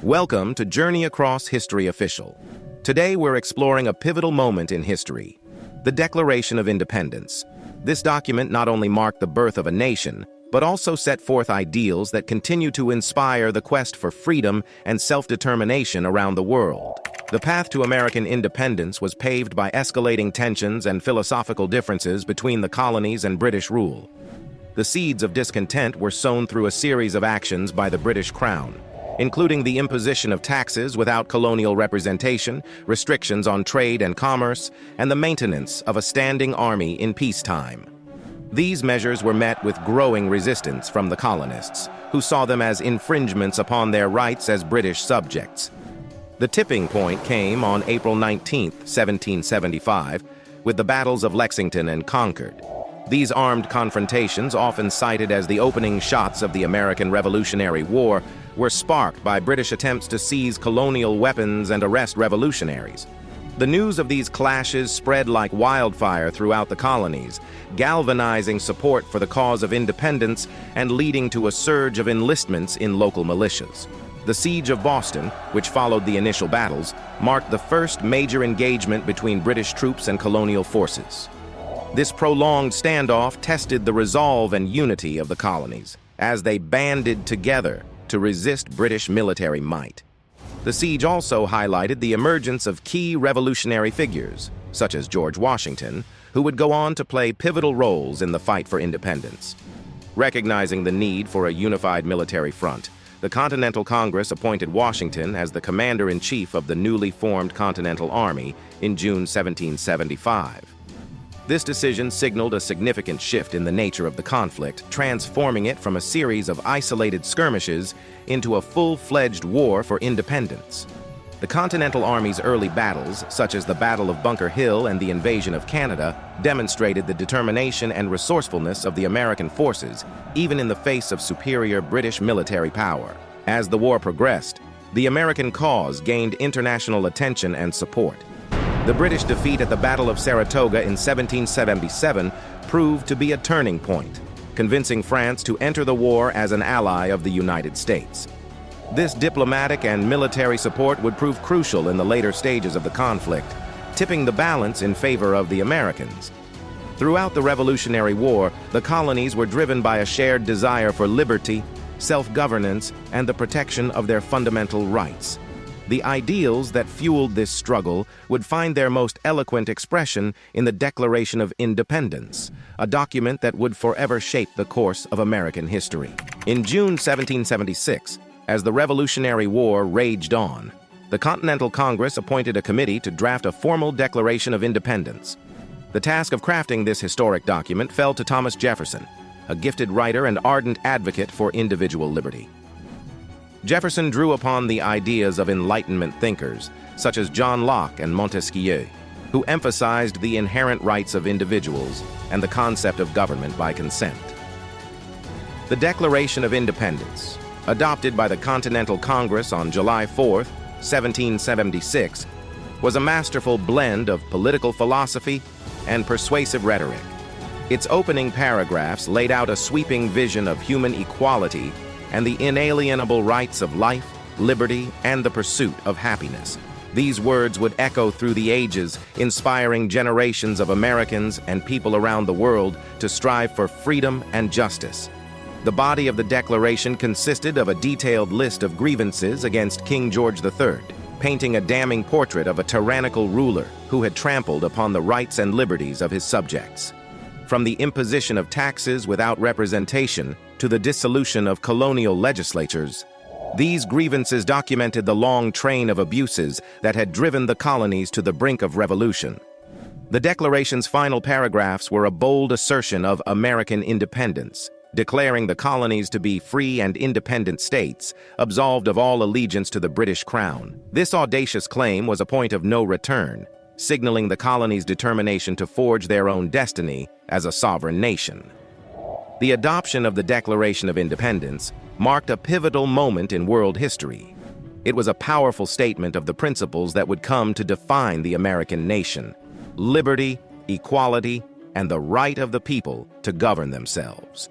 Welcome to Journey Across History Official. Today we're exploring a pivotal moment in history, the Declaration of Independence. This document not only marked the birth of a nation, but also set forth ideals that continue to inspire the quest for freedom and self-determination around the world. The path to American independence was paved by escalating tensions and philosophical differences between the colonies and British rule. The seeds of discontent were sown through a series of actions by the British Crown, including the imposition of taxes without colonial representation, restrictions on trade and commerce, and the maintenance of a standing army in peacetime. These measures were met with growing resistance from the colonists, who saw them as infringements upon their rights as British subjects. The tipping point came on April 19, 1775, with the battles of Lexington and Concord. These armed confrontations, often cited as the opening shots of the American Revolutionary War, were sparked by British attempts to seize colonial weapons and arrest revolutionaries. The news of these clashes spread like wildfire throughout the colonies, galvanizing support for the cause of independence and leading to a surge of enlistments in local militias. The Siege of Boston, which followed the initial battles, marked the first major engagement between British troops and colonial forces. This prolonged standoff tested the resolve and unity of the colonies as they banded together to resist British military might. The siege also highlighted the emergence of key revolutionary figures, such as George Washington, who would go on to play pivotal roles in the fight for independence. Recognizing the need for a unified military front, the Continental Congress appointed Washington as the commander-in-chief of the newly formed Continental Army in June 1775. This decision signaled a significant shift in the nature of the conflict, transforming it from a series of isolated skirmishes into a full-fledged war for independence. The Continental Army's early battles, such as the Battle of Bunker Hill and the invasion of Canada, demonstrated the determination and resourcefulness of the American forces, even in the face of superior British military power. As the war progressed, the American cause gained international attention and support. The British defeat at the Battle of Saratoga in 1777 proved to be a turning point, convincing France to enter the war as an ally of the United States. This diplomatic and military support would prove crucial in the later stages of the conflict, tipping the balance in favor of the Americans. Throughout the Revolutionary War, the colonies were driven by a shared desire for liberty, self-governance, and the protection of their fundamental rights. The ideals that fueled this struggle would find their most eloquent expression in the Declaration of Independence, a document that would forever shape the course of American history. In June 1776, as the Revolutionary War raged on, the Continental Congress appointed a committee to draft a formal Declaration of Independence. The task of crafting this historic document fell to Thomas Jefferson, a gifted writer and ardent advocate for individual liberty. Jefferson drew upon the ideas of Enlightenment thinkers, such as John Locke and Montesquieu, who emphasized the inherent rights of individuals and the concept of government by consent. The Declaration of Independence, adopted by the Continental Congress on July 4, 1776, was a masterful blend of political philosophy and persuasive rhetoric. Its opening paragraphs laid out a sweeping vision of human equality and the inalienable rights of life, liberty, and the pursuit of happiness. These words would echo through the ages, inspiring generations of Americans and people around the world to strive for freedom and justice. The body of the Declaration consisted of a detailed list of grievances against King George III, painting a damning portrait of a tyrannical ruler who had trampled upon the rights and liberties of his subjects. From the imposition of taxes without representation to the dissolution of colonial legislatures, these grievances documented the long train of abuses that had driven the colonies to the brink of revolution. The Declaration's final paragraphs were a bold assertion of American independence, declaring the colonies to be free and independent states, absolved of all allegiance to the British Crown. This audacious claim was a point of no return, signaling the colonies' determination to forge their own destiny as a sovereign nation. The adoption of the Declaration of Independence marked a pivotal moment in world history. It was a powerful statement of the principles that would come to define the American nation: liberty, equality, and the right of the people to govern themselves.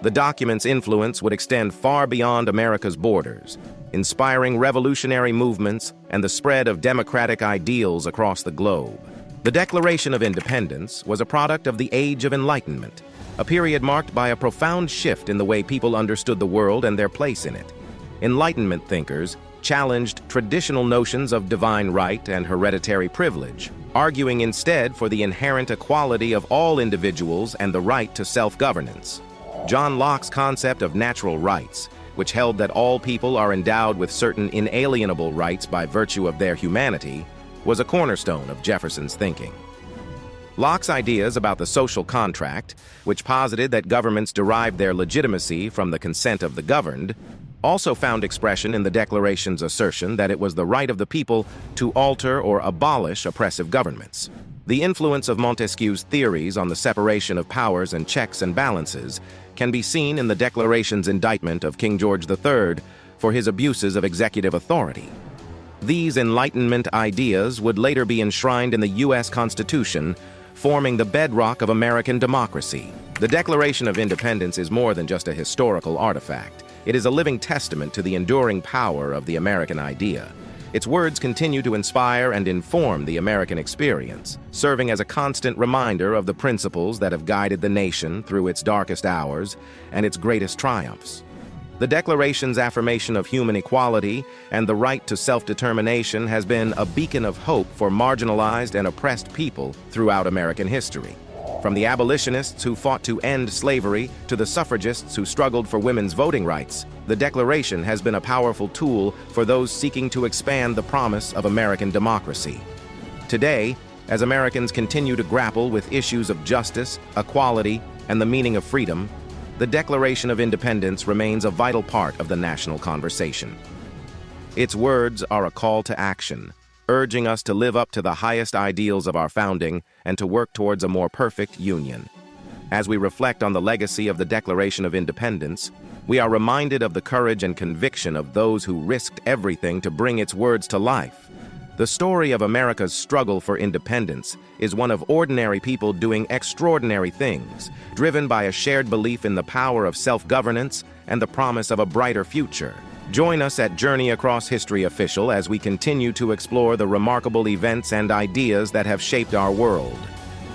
The document's influence would extend far beyond America's borders. inspiring revolutionary movements and the spread of democratic ideals across the globe. The Declaration of Independence was a product of the Age of Enlightenment, a period marked by a profound shift in the way people understood the world and their place in it. Enlightenment thinkers challenged traditional notions of divine right and hereditary privilege, arguing instead for the inherent equality of all individuals and the right to self-governance. John Locke's concept of natural rights, which held that all people are endowed with certain inalienable rights by virtue of their humanity, was a cornerstone of Jefferson's thinking. Locke's ideas about the social contract, which posited that governments derived their legitimacy from the consent of the governed, also found expression in the Declaration's assertion that it was the right of the people to alter or abolish oppressive governments. The influence of Montesquieu's theories on the separation of powers and checks and balances can be seen in the Declaration's indictment of King George III for his abuses of executive authority. These Enlightenment ideas would later be enshrined in the U.S. Constitution, forming the bedrock of American democracy. The Declaration of Independence is more than just a historical artifact. It is a living testament to the enduring power of the American idea. Its words continue to inspire and inform the American experience, serving as a constant reminder of the principles that have guided the nation through its darkest hours and its greatest triumphs. The Declaration's affirmation of human equality and the right to self-determination has been a beacon of hope for marginalized and oppressed people throughout American history. From the abolitionists who fought to end slavery to the suffragists who struggled for women's voting rights, the Declaration has been a powerful tool for those seeking to expand the promise of American democracy. Today, as Americans continue to grapple with issues of justice, equality, and the meaning of freedom, the Declaration of Independence remains a vital part of the national conversation. Its words are a call to action, urging us to live up to the highest ideals of our founding and to work towards a more perfect union. As we reflect on the legacy of the Declaration of Independence, we are reminded of the courage and conviction of those who risked everything to bring its words to life. The story of America's struggle for independence is one of ordinary people doing extraordinary things, driven by a shared belief in the power of self-governance and the promise of a brighter future. Join us at Journey Across History Official as we continue to explore the remarkable events and ideas that have shaped our world.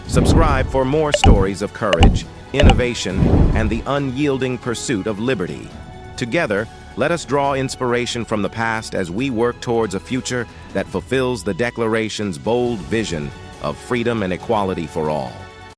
Subscribe for more stories of courage, innovation, and the unyielding pursuit of liberty. Together, let us draw inspiration from the past as we work towards a future that fulfills the Declaration's bold vision of freedom and equality for all.